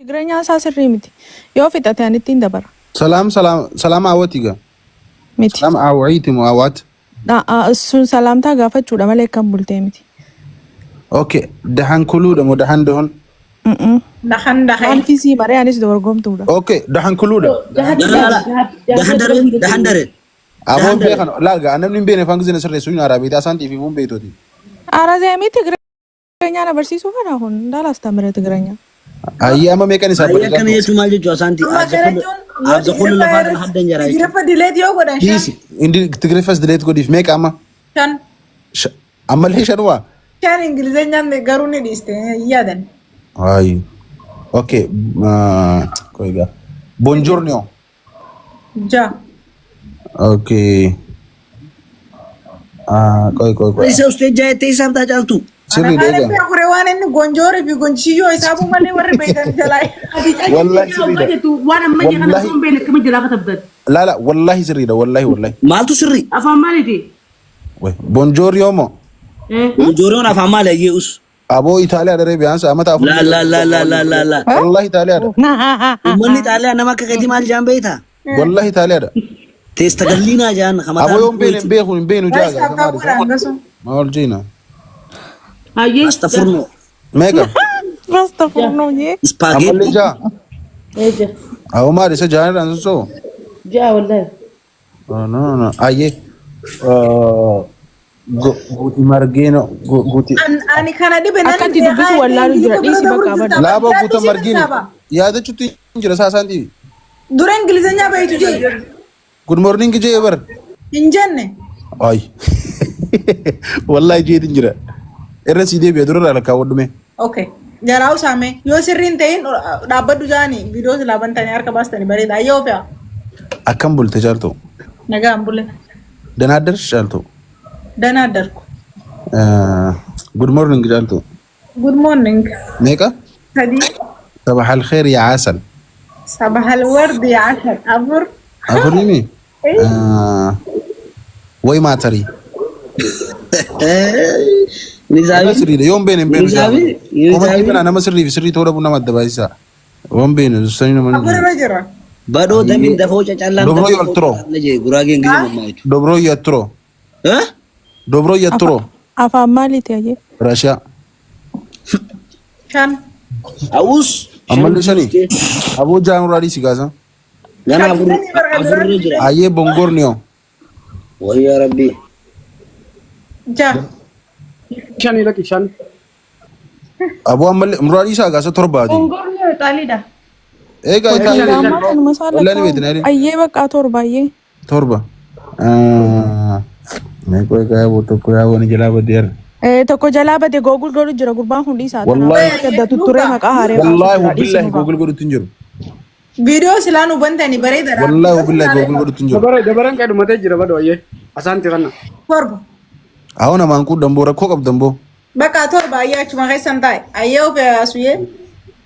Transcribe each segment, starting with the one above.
Tigreenya sasirrii miti. Yoo fixate ani ittiin dabara. Salaam awwaatiga. Miti. Salaam awwaati moo awwaat? Sun salaamtaa gaafachuudha malee kan bultee miti. Okay, dahan kuluudha moo dahan dahon? Dahan. Waan fiisii maree anis dorgomtuudha. Okay, dahan kuluudha. Dahan dare. Aboon beekan laaga namni hin beekne afaan gisee sirreessu hin arabeeti asaan tiifi fuun beektooti. Arazee Tigreenya na barsiisuu kana kun daala astamire Tigreenya. Ayyaa amma meeqan isaa Wayyaa kana jechuun maal jechuudha asaanti abza kullu lafaadhaan haddan jira jechuudha. Tigreeffa dileet yoo godhan Hiisi indi Tigreeffas dileet godhiif meeqa amma? shan. Ammallee shanuma? Shan Ingilizeenyaan garuu ni dhiiste yaadan. Ayi. Okay, koiga. Buongiorno. Ja. Okay. Koi. Isa usted jaayete isaaf taajaaltu. Sirri deega. Ana kure waan inni gonjoore fi gonchiyyoo isaabu malee warri beekan jalaa. Wallahi sirriidha. Waan amma kana soon beene kama jala ka tabbat. Lala, wallahi sirriidha, wallahi. Maaltu sirri? Afaan maaliti? Wai, buongiorno. Jooriyoon afaan maal eeyyus? Aboo Itaaliyaa daree biyaansa amata afur. La. Wallahi Itaaliyaadha. Uummanni Xaaliyaa nama akka keetii maal jaan beeyta? Wallahi Itaaliyaadha. Teesta galliinaa jaan hamataa. Aboo yoon beenu beenu jaaga. Maal jiina? Hayyee. Pasta furno. Meeqa? Pasta furno jee. Ammallee Spaghetti. jaa. Eja. Aboo maal isa jaanidhaan sosoo? Jaa wallahi. No. Ayyee. Guuti margeeno guuti. Ani kana dhibe nan Akkatti dubbisu wallaalu jira dhiisi bakka abada. Laaba guuta margeeno. Yaadachuutti hin jira saasaan tiivi. Dura Ingilizeenyaa beeytu jee. Good morning jee bar. Hin jenne. Ay. Wallahi jeetin jira. Irra si deebi'a dura lakkaa waddume. Okay. Jaraa'u saame yoo sirriin ta'in dhaabbaddu jaanii viidiyoo silaa bantanii harka baastanii bareeda ayyoo fe'a. Akkam bulte jaaltu. Nagaan bulle. Danaa darsi jaaltu. Danaa darku. Good morning jaaltu. Good morning. Meeqa? Sadii. صباح الخير يا عسل. صباح الورد يا عسل. أفر. أفريني. وي ما تري. Nizaabi. سري يوم بين Nizaabi. أنا ما سري في سري تورا بنا ما دبايسا. يوم بين السنين من. أفر رجرا. Badoo damin dafoo cacallaan. Dobroo yalturo. Guraageen gizee mamaayitu. Dobro yatro. Dobro yatro. Afaan maaliti ajee? Rasha. Shan. Awus. Ammallee shani. Aboo jaanu raadii si gaasa. Gana afurri jira. Ayyee bongornio. Wayyaa rabbi. Ja. Shani laki shan. Aboo ammallee muraadii isaa gaasa torbaati. Ongorni xaaliidha. Eega Wallahi miti. Ayyee bakka torba ayyee. torba. Meeqa egaa tokko yaa wani jalaa badeera. Tokko jalaa bade googul godhu jira gurbaan hundi isaa. Wallahi. Gadda tutturee maqaa haaree. Wallahi billahi googul godhutti hin jiru. Viidiyoo silaan hubantanii bareedaadha. Wallahi billahi googul godhutti hin jiru. Dabaran kai dhumatee jira badoo ayyee. Asaanti kana. Torba. Ahoo namaan kun damboo rakkoo qabdamboo. Bakka torba ayyee achuma keessan taa'e. Ayyee of asuyee.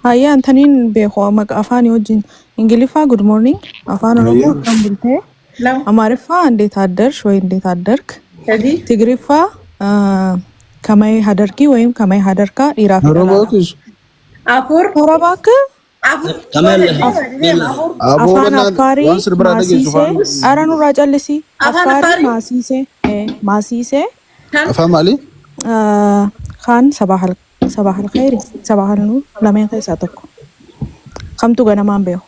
Hayyee antaniin beeku maqaa afaanii wajjin. Ingiliffaa good morning. Afaan Oromoo kan bultee. Lama. Amaariffaa እንዴት አደርሽ ወይ እንዴት አደርክ? Sadii. ትግሪፋ ከመይ ሀደርኪ ወይም ከመይ ሀደርካ ዲራፍ Robotis. Afur. ተረባክ Afur. Aboo አፋን አፋሪ waan sirbira dhageessu ማሲሴ faana. አረኑ ራጨልሲ Afaan አፋሪ Afaarii? ማሲሴ Shan. Afaan maalii? ካን ሰባህ الخير ሰባህ النور ለምን ከሳተኩ ከምቱ ገነማን በዩ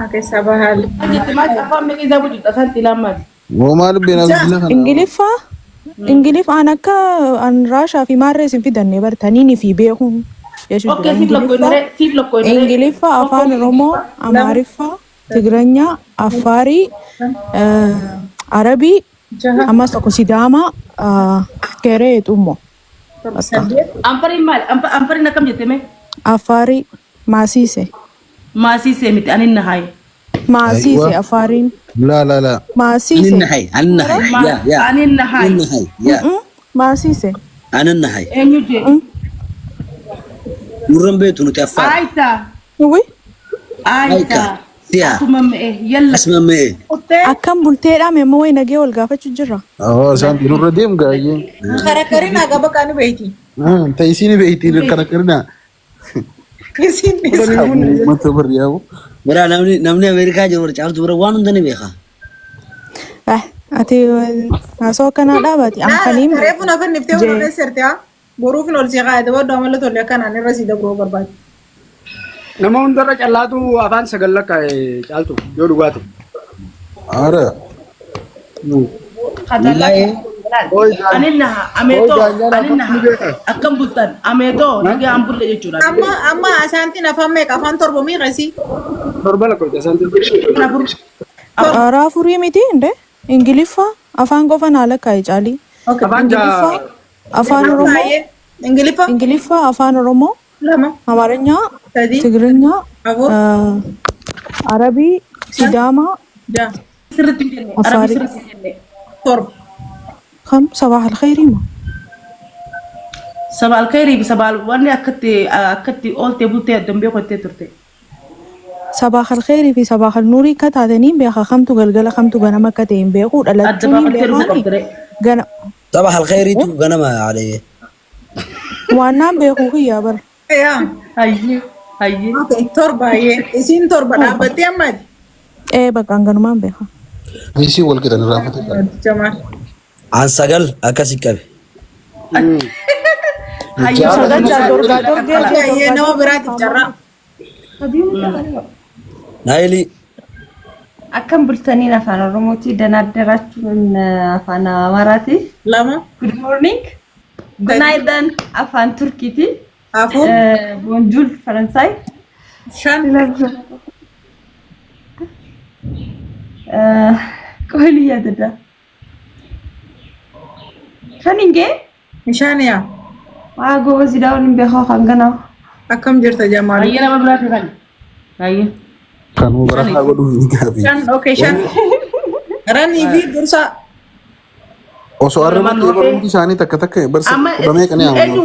Okay, sabahal. Afaan mini zabu jita santi lammas. Moo maal beena guddina kana? ingilifa an akka an raashaa fi maarree sin fidanne bartaniini fi beekuun Okay, siif lokko inere. ingilifa afaan oromoo amaariffaa tigiranya afaarii arabii ammas tokko sidaamaa keree xummo Saddeet. Ampariin maal? Ampariin akkam jette mee? afaarii maasiise Maasiisee miti anin na haaye. maasiise afaariin La. maasiise Aninnahay. Aninnahay. Yaa. Anin na haaye. Aninnahay. Yaa. maasiise Aninnahay. Eenyu jee? Nurran beetu nuti affaan. Aayita. uwi Aayika. Siyaa. Akkuma me'e yalla. Asma mee. Kuttee. akkam bulteedha memmoo wayi nagee wal gaafachuu jirra Ahoo isaan binurra deemu gaayyee. Karakkarinaa gaba kaanu beeyti. Ta'isiin beektii karakkarinaa. Isin Mata beriau. Bira namni Amerikaa jiru caaltu bira waan hunda ni beeka. Ati haasoo akkanaa dhaabati. Ankaniin reefu na fanniftee waan keessatti haa boruuf ol si qaayate booda amala tolle akkanaan irra si dabroo barbaade. Nama hundarra callaatu afaan sagal lakkaa'e caaltu yoo dhugaatu. Ada. Wallahi Aninna akkam bultan ameetoo nagaa hambulle jechuudha. Amma asaantiin afaan meeqa afaan torba miiqasi? Torba lakkoofte asaantiin. raafurii miti inde Ingiliffaa afaan qofa naa lakkaa'e caalii. Afaan Ingiliffaa afaan Oromoo Ingiliffaa afaan Oromoo lama አማርኛ sadii ትግርኛ afur አረቢ ሲዳማ ja'a Sirriitti hin jenne arabii sirriitti hin jenne. torba. كم صباح الخير ما Sabal khairii fi sabal wanni akkatti oolte bultee dambee qottee turte. صباح الخير في صباح النور كتاتني بيخا خمتو غلغلة خمتو غنما كتين بيخو Adda دلتوني baafatee dhufu بيخاني qabdire. غنا صباح الخير تو غنما عليه. وانا بيخو هي بر Yaa Hayyee. okay torba isin torba dhaabbattee ammaati. ايه بقى غنما بيخا Misi wal kita nerafat. Jamal. عن سجل أكاسي كبي. Hayyee. Sagal jador dia Iya nama biraatiif carraa. نايلي Akkam bultanii afaan Oromootii danaddarachuun afaan Amaaraati. Lama Good morning. Good night afaan Turkiiti. afur Bonjour Faransaay. shan Qoolii yaadadha. Kan hingee shan yaa waa goobasi daawwan hin beekoo kan ganaa. akkam jirta Jamal. Hayyee nama biraati kan. Hayyee. Kamu berasa aku dulu gabi. Shan okay shan. Ranii fi dursa Oh soalnya mah dia baru di sana tak bersa. Amma Banyak kan ya. eenyu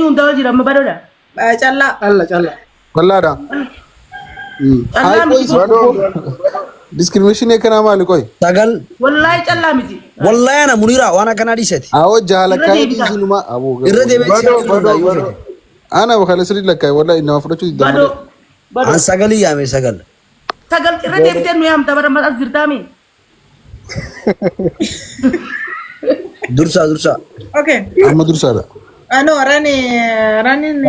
hundaa jira amma badoodha. callaa. Calla calla. Balla dah. Hai koi discrimination ya kenapa malu koi? سجل Wallaahi callaa miti. والله أنا منيرة وأنا كان أدي ستي. Awo jalan Irra kaya di deebisa. sini mah. Awo. الردي بيتي. Ana bakal sering lah kaya wallahi nama foto itu Badoo. عن سجل يا مي سجل. Sagal irra deebitee nu yaamta bara mas jirtaami. درسا. Okay. Ahmad Rusada. Ano ranii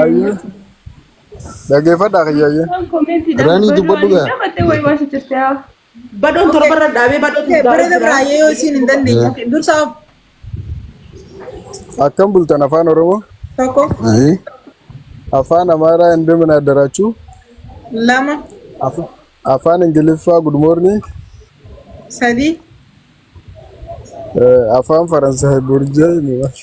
Dhaggeeffadhaa kiyyaayye. Waan koomentii Ranii dubba dhugaa. Dhafatee wayii waan sitirtee haa. Badoon torbarra dhaabee badootu bara dabraa yoo isin hin dandeenye dursa Akkam bultan afaan Oromoo? tokko Aye. Afaan Amaaraa እንደምን አደራችሁ? lama Afaan Ingiliffaa good morning. sadii Afaan Faransaay burjee ni waan.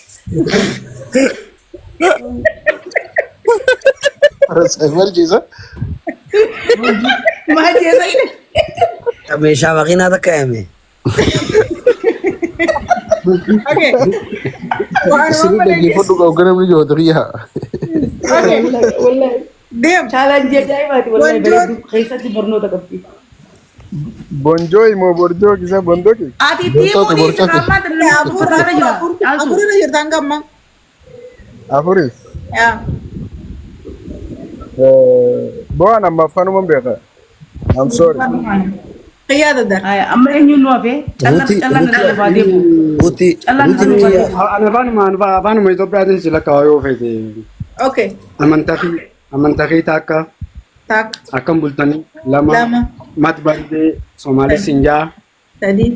Saya malcisa. maal jeesa. ميشا ماكينة تكامي. okay Sering lagi foto kau kena beli jual teriak. deem Challenge ajaa'ibaati wallahi bareedu keessatti barnoota qabdi. Bonjooy moo borjoo kisa bondoki? Ati tiimuu dhiisa hammaa dallee afurra jira. afurra jirta hanga amma Afuris. yaa Bo'aan amma afaanuma beeka. I'm sorry. qiyyaa dadar Amma eenyuun nu hafee callaan na baatee bu'u. روتي Callaan na baatee bu'u. Afaanuma Itoophiyaatiin si lakkaa'aa yoo feete. okay Amantaa takka tak akkam bultanii lama lama mati baay'ee Somaalee Sinjaa sadii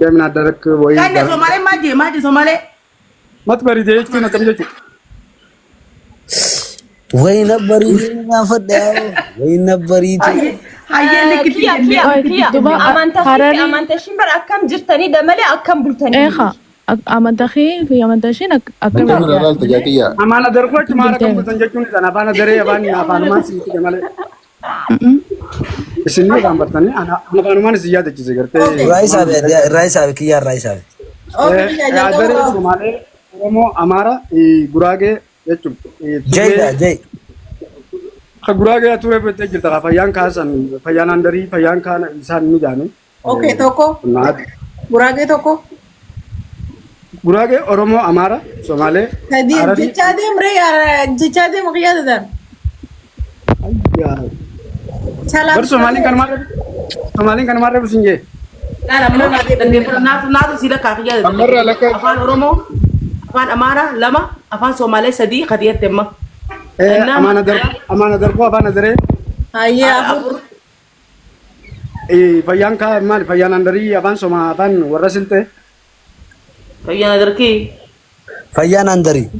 deemna darak wayii Kan Somaalee maal jee Somaalee. mati baay'ee jechuun akkam jechuudha. وين بريدي ما فدا وين بريدي Hayyee likkiti jennee. Amantaa shimbar akkam jirtanii damalee akkam bultanii. ايخا امنتخي في امنتشين Kamu halal terjadi ya. Amaana dargoochi maal akkam bultan jechuun isaan afaan daree afaanumaan si fide malee. Isin ni kan bartanii afaanumaan si yaadachiise gartee. رايس أبي كيا رايس أبي. okay qiyyaa Daree jalqaba Somaalee Oromoo Amaara Guraagee jechuun. جاي. Ka Guraagee turee beektee jirta fayyaan kaasan fayyaan handarii fayyaan kaan isaan ni jaanu. okay tokko guraagee tokko Guraagee Oromoo Amaara Somaalee sadii jechaa deemree jechaa deemu qiyyaa dadar Salam. Bar Somaliin kan marre bisinjee. Lala mana naatu sila kakiya. Amarra laka. Afaan Oromoo, afaan Amaaraa lama, afaan Somaalee sadii kadiyatti amma. Amaana darbu afaan adaree. Hayyee afur. Fayyaan kaa maali fayyaan andarii afaan warra siltee. Fayyana darkii. Fayyaan andarii.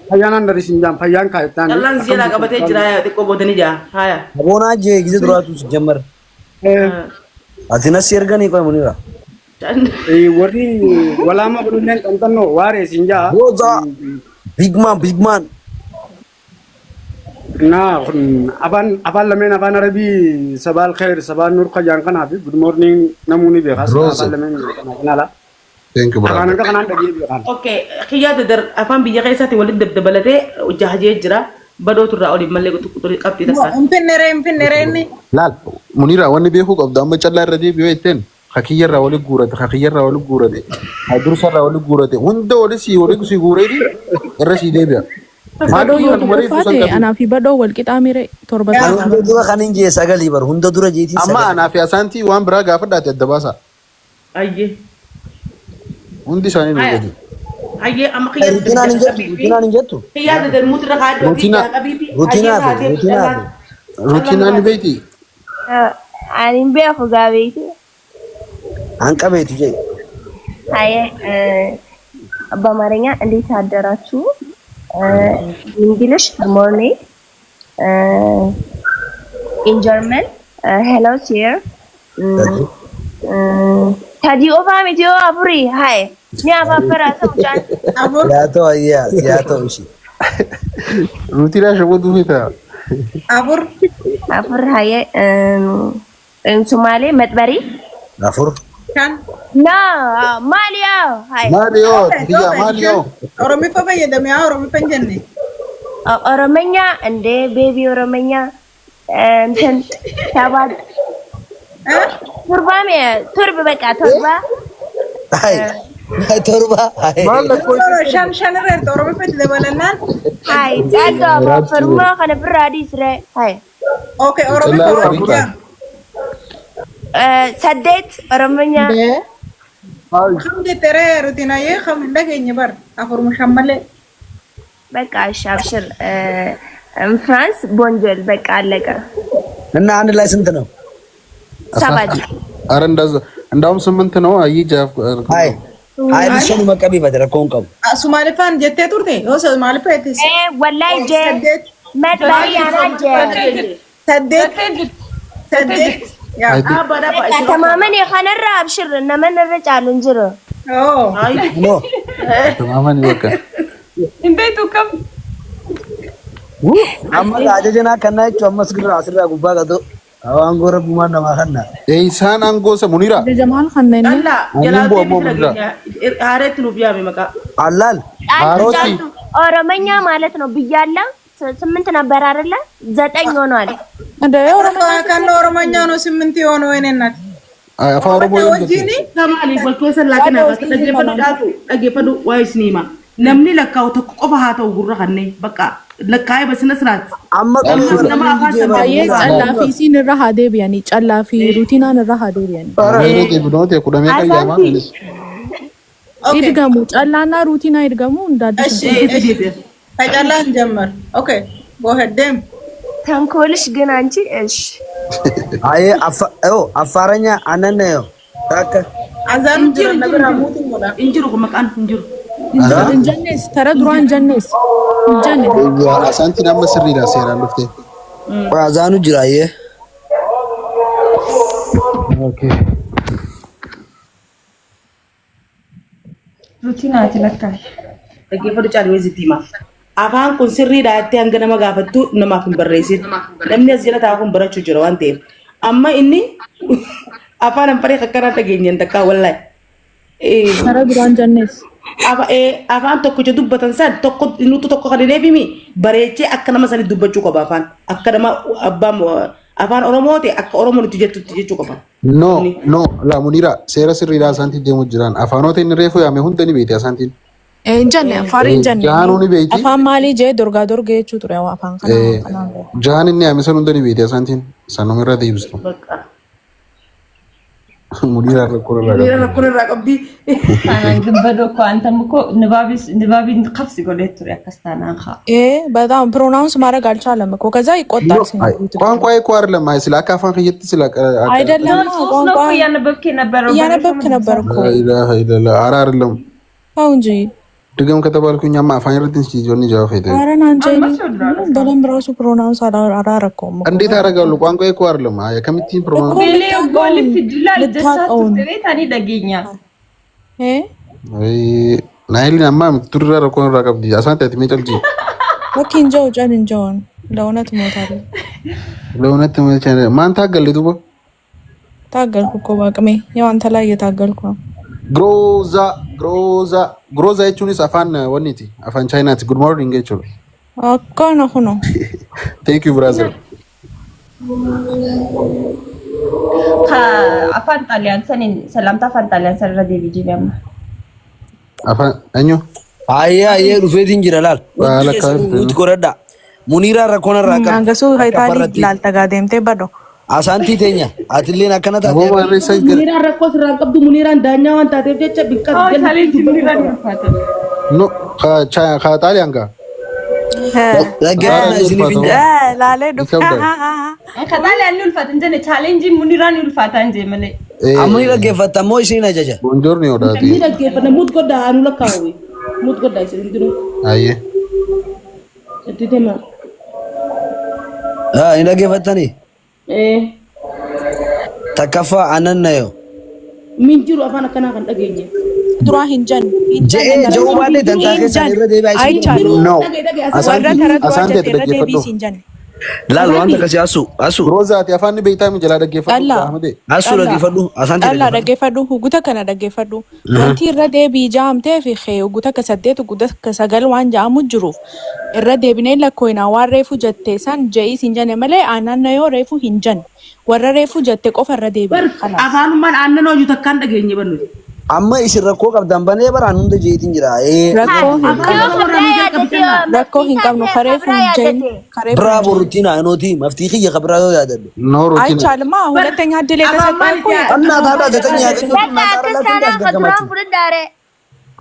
Fayyaan andarii sinjaan fayyaan kaa ittaan. Callaan siyaa qabatee jira xiqqoo boodanii jaa. Haya. Aboonaa jee gize duraatu sijammar. Ati nasi erganii qoy munira. Warri walaama buluneen xanxannoo waaree sinjaa. Roza big man. Nah, abang lamen abang Arabi sabal khair sabal nur khajan kan abi good morning namuni be khas abang lamen kenala. Thank you brother. Abang kan kanan dagi be kan. Okay, khiya dar afaan biyya keessatti walid dabdabalate ujahajee jira badoo turraa oli malee kutu qabdi Mo takka. Finfinnee inni. Laal Munira wanni beeku qabdu amma callaa irra deebi'ee ittiin hakiyyarraa wali guurate hadursarraa wali guurate hunda wali si guureeti irra si deebi'a. Badoo yoo dhufaate anaa fi badoo wal qixaamire torba Hunda dura kan injee sagalii bar hunda dura jeetii Amma sagalii. anaa fi asaantii waan biraa gaafadhaate adda baasa. Ayyee. Hundi isaanii ni gadi. Ayyee amma khiya Rutinaan hin jettu. khiya dar mutra kaadoo Rutinaan ni beekti. Ani beeku gaabeeti. Hanqabeetu jee. በአማርኛ እንዴት አደራችሁ? English good morning. In German hello sir. Tadi oba video aburi hi. Ni apa perasa hujan? Abur. Siyaatoo ishii. Rutinaa shabooduu feeta. Abur. Afur hi. Somali matbari. Afur. Kan. Na Malia hi. Maaliyoo. Oromifa fayyadame haa Oromifan jenne. Oromanya ande baby Oromanya እንትን ሰባት ቱርባ ቱርብ በቃ ቱርባ Hai. Torba. Hai. Shan irratti Oromifatti dabalanaan. Hai daga firma kana biradi sire hai Okay Oromifa. saddeet Oromanya Kam jettee rutinaa kam dhageenya bar afur mushammalee. በቃ እሺ አብሽር ፍራንስ ቦንጆል በቃ አለቀ እና አንድ ላይ ስንት ነው? ሰባት አረ እንዳውም 8 ነው። አይጃፍ Hai. Hai ልሽኑ መቀቢ በደረ ኮንቀው Sumaalifaan jettee turte yoo Sumaalifaa jettis. ወላይ ጀ መጥባሪ ያናጀ saddeet. ተማመን የኸነራ አብሽር እነመን ረጫሉ እንጅሮ Oh. No. ተማማን ይወቀ Amma ajajana kannachu ammas gira asirra gubbaa qato awaan gora bumaan namaa kanna. isaan angoosa Munira. Jamaal kanneen Alla jalaa haareetti nuuf yaame maqaa. Allal. Harooti. ኦሮመኛ ማለት ነው ብያላ 8 ነበር አይደለ 9 ሆኗል እንደ ኦሮሞ Kan Oromonyaa no simminti yoo eenennaati. Afaan Oromoo yoo Wajjini. Kamaali wal keessa laakina dhaggeeffadhu waa isiniima. Namni lakkaa'u tokko qofa haa ta'u gurra kanneen bakka lakkaa'ee basina siraati. Amma Nama afaan baay'ee callaa fi isiin irra haa deebi'anii callaa fi ruutinaan irra haa deebi'anii. Baay'ee binootee kudhamee kan yaamaa. Idgamu callaanaa ruutinaa idgamu እንዳዲስ Tajaajila ጀመር. Okay. Go ahead dem. ተንኮልሽ ግን አንቺ እሺ aye affaaranya ananneyo takka Azaan jira nabira muutiin godha. Injiru kun maqaan injiru. injannees tara duraan jannees injanne Asaantiin amma sirriidha seeraan dhuftee. azaanu jira aye Okay. ሩቲናቲ ለካ Dhaggeeffadhu caalii weessitti hima. Afaan kun sirriidha jettee hanga nama gaafattu namaaf hin barreessin. Namni as jala taa'u kun barachuu jira waan ta'eef. Amma inni afaan hanfaree akkanaa dhageenyaan takkaa wallaahi. tara duraan jannees Afaan tokkicha dubbatan san nuti tokko kan deebimi bareechee akka nama sanii dubbachuu qaba afaan. Akka nama abbaan afaan Oromoo ta'e akka Oromoo nuti jettutti jechuu qaba. No, la Munira seera sirriidha asaantiin deemu jiran. Afaanota inni reefu yaame hunda ni beekti asaantiin. Injanne afaan injanne. Jahanuuni beeyti. Afaan maalii jee dorgaa dorgee jechuu ture afaan kanaan. Jahan inni amisan hunda ni beeyti asaantiin sanuma irra deebistu. Mudiira rakkoo irraa qabdi. Kanaan gimbadoo ko antam ko ንባቢን ከፍስ ጎሌት ture akkas taanaan haa. በጣም ፕሮናውንስ ማድረግ አልቻለም እኮ ከዛ ይቆጣል ሲነግሩት። ቋንቋ እኮ አይደለም አይ ስለ አካፋን ከየት ስለ አይደለም ቋንቋ እያነበብክ ነበር እኮ ኧረ አይደለም አው እንጂ ድገም ከተባልኩኛማ አፋን ረድን ሲጆኒ ጃው ፈይተ ኧረ አንቺ በደንብ ራሱ ፕሮናውንስ አላረከውም። እንዴት አደርጋለሁ? ቋንቋ እኮ አይደለም አይ ከሚቲን ፕሮናውንስ ጎልፍ ጅላል ደሳት ቤት አኒ ደገኛ አይ ናይል አማ ምትዱራ ረኮን ራቀብዲ አሳንተ ትሜጨልጂ ወኪንጆ ጃንጆን ለእውነት ሞታለሁ። ለእውነት ማን ታገልቱ ታገልኩ እኮ በአቅሜ ያው አንተ ላይ እየታገልኩ ነው። ግሮዛ jechuunis afaan wanniti afaan chaayinaati. Good morning jechuudha. Akkana kuno. Thank you brother. afaan xaaliyaan sanin salamta afaan xaaliyaan sarara deebii jibeema. Afaan anyo. Ayya dhufeetiin jira laal. Nuti koradha. Muniira rakkoon irraa qabu. Angasu haytaali laalta gaadeemtee bado. Asaantii teenya atilleen akkana taate. Muniiraan rakkoo sirraan qabdu muniiraan daanyaa waan taateef jecha bikka No ka xaaliyaan gaa. Dhaggeeffannaa isiniif hin jaa. Laalee dhufa. Ka xaaliyaan ni ulfaatan jenne chaalenjiin muniiraan ni ulfaataan jee malee. Amma ni dhaggeeffatta moo isin ajaja? Buongiorno odaati. ni dhaggeeffanna mut goddaa anu lakkaa'u. Mut goddaa isin jiru. Ayye. Itti deema. Ni dhaggeeffattanii? Takkaffaa anannayo. Min jiru afaan akkanaa kan dhageenye. Duraa hin janne. Je'ee ja'uu baadhee dantaa keessan irra deebi'aa isin. Aychalu. No. Warra karaa duraa Asaanti irra deebii dhaggeeffadhu. hin janne. Laal wanta akkasii asu. Grozaati afaan beektaa mi jalaa dhaggeeffadhu. Asu dhaggeeffadhu. Asaanti Alla dhaggeeffadhu huguta kana dhaggeeffadhu. Wanti irra deebii jaamtee fi huguta ka 8 huguta ka 9 waan jaamu jiruuf irra deebinee lakkoofnaa waan reefu jettee san je'ii hin janne malee aannan yoo reefu hin janne warra reefu jette qofa irra deebii. Afaanumaan aannan hojii takkaan dhageenye bannu. Amma isin rakkoo qabdan banee baraan hunda jeetiin jira. Rakkoo hin qabnu kareefu hin jenne. Bravo rutina nooti maftii kiyya kabraa yoo yaadadhu. No rutina. አይቻልማ ሁለተኛ እድል የተሰጠው እኮ እና ታዲያ ዘጠኝ ያገኙት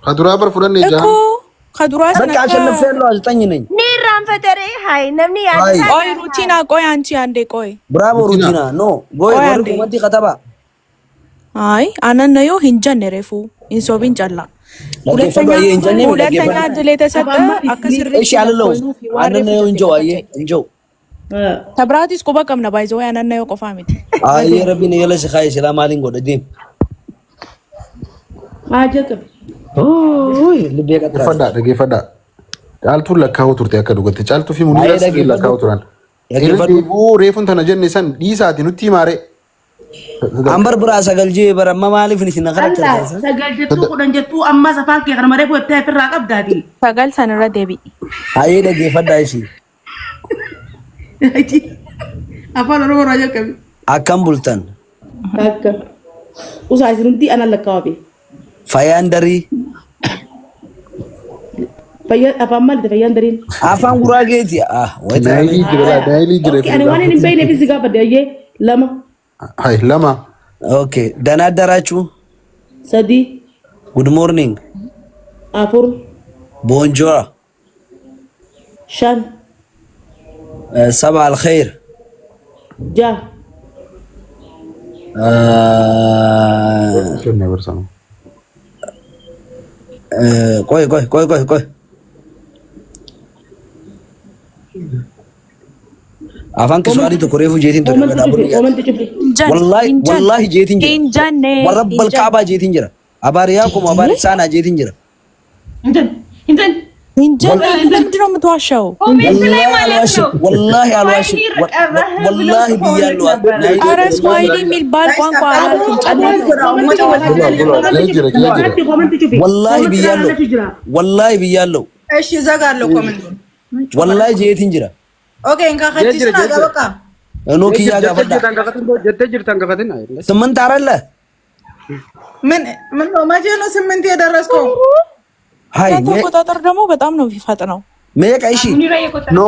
ከዱራ በር ፍረን ጃ እኮ ከዱራ በቃ አሸንፌ ያለው ዘጠኝ ነኝ። ኒራን ፈተሬ ሃይ ነምኒ ቆይ ሩቲና ቆይ አንቺ አንዴ ቆይ ብራቮ ሩቲና ኖ ጎይ ወርቁ መቲ ከተባ አይ አነነዮ ሂንጀን ረፉ ኢንሶቢን ጨላ ሁለተኛ እድል የተሰጠ አከስር እሺ አለለው አነነዮ እንጆ አየ እንጆ ተብራቲስ ቁባ ቀምና ባይዘው አነነዮ ቆፋሚት አየ ረቢን የለሽ ኻይ ሰላም አለኝ ወደዲም አጀከ ኦይ ልቤ ቀጥታ ፈዳ ደገፈዳ ጫልቱ ለካው ቱርቴ ያከዱገት ጫልቱ ፊ ሙኒራስ ለካው ቱራን የገፈዱ ሬፉን ተነጀን ሰን ዲሳቲ ኑቲ ማሬ አምበር ብራ ሰገልጂ በረማ ማሊፍ ንሽ ነከረከ ሰገልጀቱ ቁደን ጀቱ አማ ሰፋን ከከረ መሬ ወተ ፍራ ቀብዳዲ ሰገል ሰንረ ደቢ አየ ደገፈዳ እሺ afaan oromoo raajaa qabi. Akkam bultan. Akka usaa isinumti ana lakkaawabe. Fayyaan darii. Afaan maaliiti fayyaan dariin? Afaan guraageeti. Daayilii jira. Ani waan hin beekne fi si gaafadhe ayyee lama. Hai lama. Okay. Danaa daraachuu. 3. Good morning. 4. Bonjour. 5. صباح الخير. جا. كوي. أفانك سؤالي تكوريفو جيتين تقول والله جيتين جرا ورب الكعبة جيتين جرا أبارياكم أباري سانا جيتين جرا ምንድነው የምትዋሻው? والله الواشي والله بيالو ኧረ ስዋሂሊ የሚባል ቋንቋ አላልኩም። والله بيالو እሺ እዘጋለሁ ኮሜንቱን። والله جيتين جرا ኦኬ እንካ ከቲስና ጋበቃ ኖኪያ ጋፈዳ ጀተ ጅርታን ገፈትን አይደለ ስምንት አረለ ምን ነው መቼ ነው 8 የደረስከው? ሃይ ተቆጣጠር ደግሞ በጣም ነው የሚፈጥነው። ሜቃ እሺ ኖ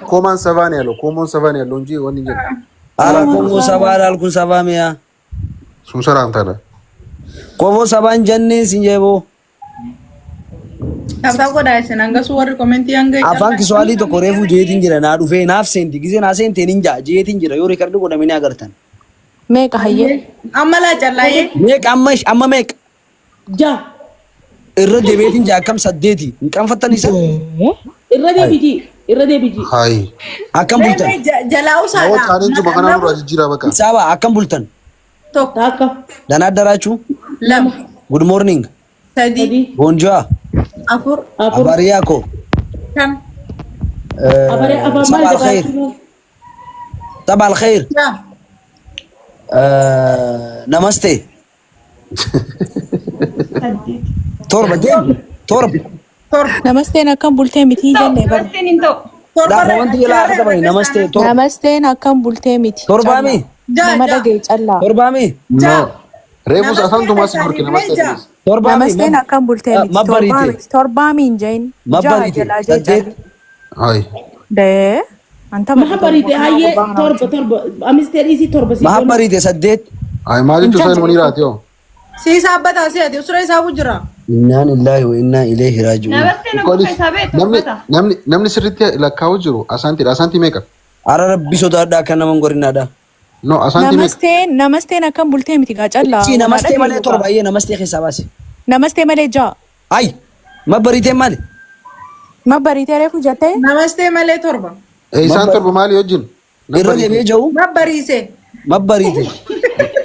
ኮማን ሰባን ያለው ኮሞን ሰባን ያለው እንጂ ወን እንጂ አራ ኮሞ ሰባ አልኩን ሰባ ሚያ ሱን ሰላም ታለ ኮሞ ሰባን ጀኒ ሲንጀቦ Tapta ko dai sen anga suwar comment yang ga. afan kiswali to korefu jeetin jira na dhufe naaf senti gize na senti ninja jeetin jira yo record ko damini agartan meeqa hayye Amala challaye. meeqa amma meeqa Ja. irra deebeetin jaa akkam saddeeti hin qanfattan isa Irra deebiji. hay akkam bultan Jalau o sada. challenge makana ro jira baka saba akkam bultan Tok. Taka. dana addarachu Lam. good morning Sadi. bonjour Afur. abariyako Kam. صباح الخير صباح الخير Ya. نمستي تورب ديم تورب Tor. namasteen akkam bultee miti jenne bar Tor. لا هو انت لا اخذ نمستي تورب namasteen akkam bultee miti توربامي nama dhagee callaa توربامي no rebus asan tu masih burki namaste توربامي namasteen akkam bultee miti ما بريتي torbaamiin jeen ما بريتي سديت hay dee anta Mahabarite hayye torba amisteri si torba si. ما بريتي سديت hay malin tu sen munira tio Si sabata si ati usra sabu jira. إنا لله وإنا إليه راجعون namni sirritti lakkaa'u jiru asanti meeqa أرى ربي سودا دا كنا من قرنا دا no asanti meeqa namasteen akkam bultee miti gaa callaa شي نمستي مالي تورب أيه نمستي خساباسي namasteen malee jaa أي ما بريتي مالي ma baritee reefu jettee Namaste male torba. isaan torba maali wajjin إرجع بيجو Babbarise. ما بريتي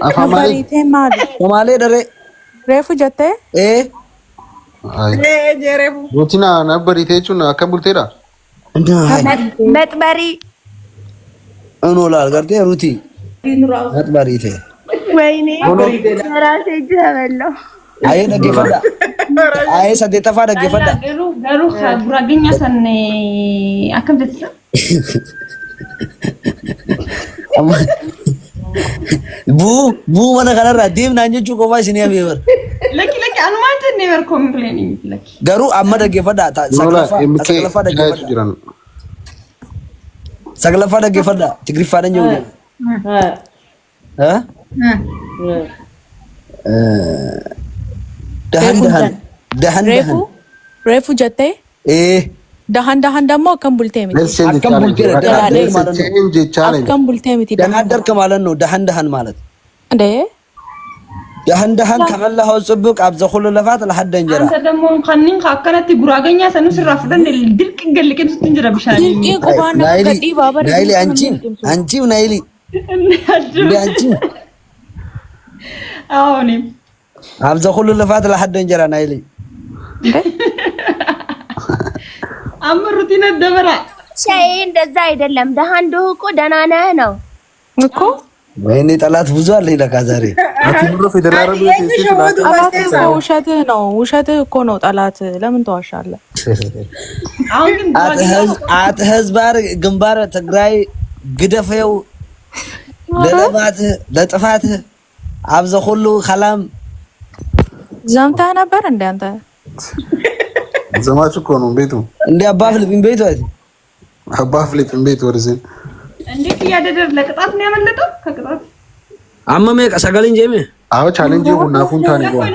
afaan ma maali baritee maali ومالي دري reefu jettee إيه hay Jerebu. rutina na barite jechuun akkam bulteedha መጥበሪ أنا لا قرتي روتي ما بريتي ወይኔ ራሴ እጅ ተበላው። أيه نجفدا أيه سديت فادا نجفدا garuu guraageenya san akkam jettisa buu mana kanarraa deemnaan jechuu qofaa isinii habeebar lakki anumaan jennee bar kompileeni miti lakki garuu amma dhaggeeffadhaa saglaffaa dhaggeeffadhaa jiran saglaffaa dhaggeeffadhaa tigriffaadan jedhu dahan reefu jettee dahan dammoo akkam bultee miti akkam bulteera akkam bultee miti dahan darka ማለት ነው dahan ማለት dee dahan ከመላው ጽብቅ አብዘኹሉ ለፋት ለሐደ እንጀራ አንተ ደግሞ ከኒን ካከነቲ ጉራገኛ ሰኑ ስራፍደን ድልቅ ገልቅን ስትንጀራ ብሻኒ dilqii qubaan nama gadhii baabara ናይሊ አንቺም ናይሊ አንቺ አሁን አብዘኹሉ ለፋት ለሐደ እንጀራ ናይሊ አምሩቲነ ደበራ ሻይ እንደዛ አይደለም። ደሃ እንደው እኮ ደህና ነህ ነው እኮ ወይኔ ጠላት ብዙ አለ ይለካ ዛሬ አትምሮ ፌደራል ውሸትህ ነው ውሸትህ እኮ ነው ጠላት ለምን ተዋሻለህ አሁን ግን አት ህዝባር ግንባር ትግራይ ግደፈው ለጥፋት አብዘ ሁሉ ሰላም ዘምተህ ነበር እንደ አንተ ዘማች እኮ ነው ቤቱ እንደ አባፍልብኝ ቤቱ አይደል አባፍልብኝ ቤቱ ወደዚህ እንዴት ያደደር ለቅጣት ነው ያመለጠው ከቅጣት አመመ ሰገልን ጀሜ አዎ ቻሌንጅ ቡና ፉንታን ይጓል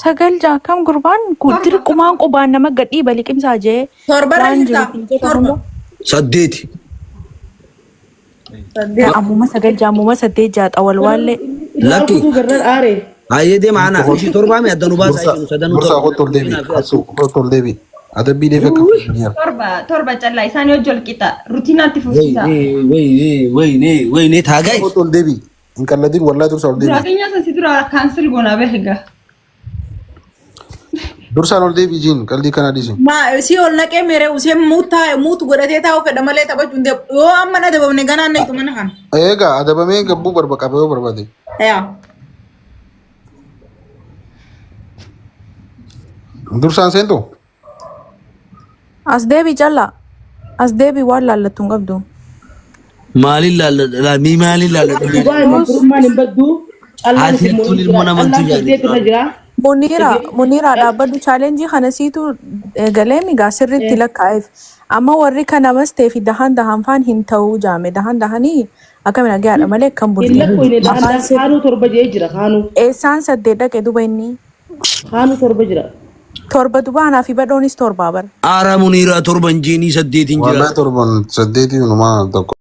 sagal jaakam gurbaan kudir qumaan qubaan nama gadhii baliqimsaa jee Torba. ሰዴት ammuma sagal jaamuma saddeet jaaxa walwaallee ለኪ አሬ አየዴ ማና እሺ ቶርባም ያደኑ ባሳ አይኑ ሰደኑ ዱርሳ ሆቶል ዴቢ አደቢ ዴፈ ከፍኛል ቶርባ ጨላ ኢሳኒ ወጆል ቂጣ ሩቲናቲ ፉሲታ ወይኔ ታጋይ ሆቶል ዴቢ እንቀለዲን ወላ ዱርሳ ሆል ዴቢ ጉራገኛ ሰሲድራ ካንስል ጎና በህጋ ዱርሳ ሆል ዴቢ ጂን ቀልዲ ከናዲሲ Ma si ol naqee mere usee muutu godhatee taa'u fedha malee taphachuu hin deemu. Yoo amma na dabamne ganaan na itti mana kan. eega adabamee gabbuu barbaqabee barbaade Yaa. dursaan seentu as deebi callaa as deebi waan laallattu hin qabdu ማሊላ ላሚ ማሊላ ጉባኤ መግሩማን በዱ አትልቱን ልሞና መንቱ ያለ Muniira dhaabbadhu chaalenjii kana siitu galee migaa sirriitti lakkaa'eef. Amma warri kanamas ta'e fi dahan faan hin ta'uu jaame dahanii akkamina gahaadha malee kan Illa bullee. koine dahan haanu torba jee jira haanu. Eessaan 8 dhaqe duba inni? Haanu torba jira. Torba duba anaa fi badhoonis torbaa bara. Aara Muniiraa torban jeenii 8 jira. Wallahi torban 8 tokko.